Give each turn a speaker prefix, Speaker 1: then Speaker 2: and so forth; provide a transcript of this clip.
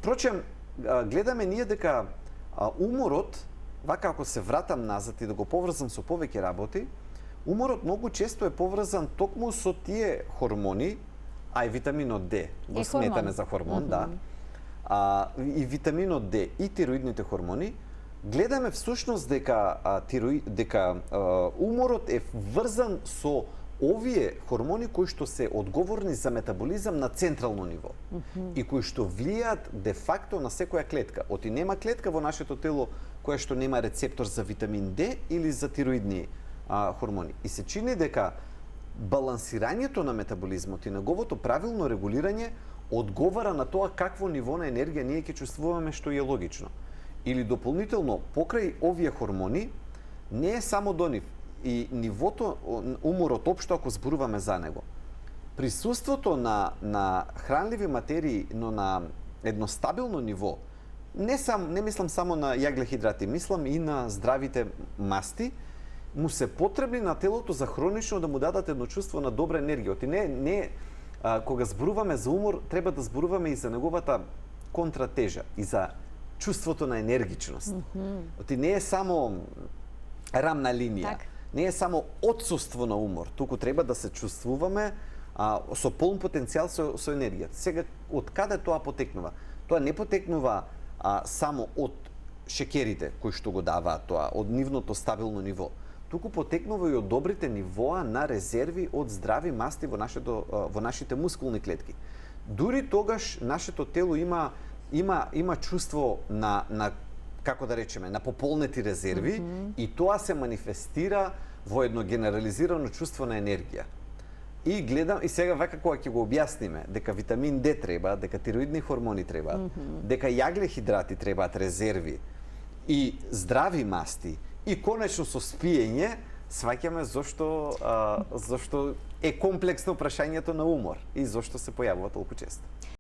Speaker 1: Впрочем, гледаме ние дека уморот, вака ако се вратам назад и да го поврзам со повеќе работи, уморот многу често е поврзан токму со тие хормони, а и витаминот Д, го сметаме за хормон, да. И витаминот Д и тироидните хормони, гледаме всушност дека уморот е врзан со овие хормони кои што се одговорни за метаболизам на централно ниво и кои што влијаат де факто на секоја клетка. Оти нема клетка во нашето тело која што нема рецептор за витамин Д или за тироидни хормони. И се чини дека балансирањето на метаболизмот и неговото правилно регулирање одговара на тоа какво ниво на енергија ние ќе чувствуваме, што е логично. Или дополнително, покрај овие хормони, не е само до нив, и нивото, уморот општо ако зборуваме за него. Присуството на хранливи материи, но на едно стабилно ниво, не мислам само на јаглехидрати, мислам и на здравите масти, му се потребни на телото за хронично да му дадат едно чувство на добра енергија. Оти кога зборуваме за умор, треба да зборуваме и за неговата контратежа, и за чувството на енергичност. Оти не е само рамна линија, не е само отсуство на умор, туку треба да се чувствуваме со полн потенцијал со енергијата. Сега, од каде тоа потекнува? Тоа не потекнува само од шекерите кои што го даваат тоа, од нивното стабилно ниво, туку потекнува и од добрите нивоа на резерви од здрави масти во нашите мускулни клетки. Дури тогаш нашето тело има чувство на како да речеме, на пополнети резерви и тоа се манифестира во едно генерализирано чувство на енергија. И сега вака кога ќе го објасниме дека витамин Д треба, дека тироидни хормони требаат, дека јаглехидрати требаат резерви и здрави масти и конечно со спиење, сваќаме зошто е комплексно прашањето на умор и зошто се појавува толку често.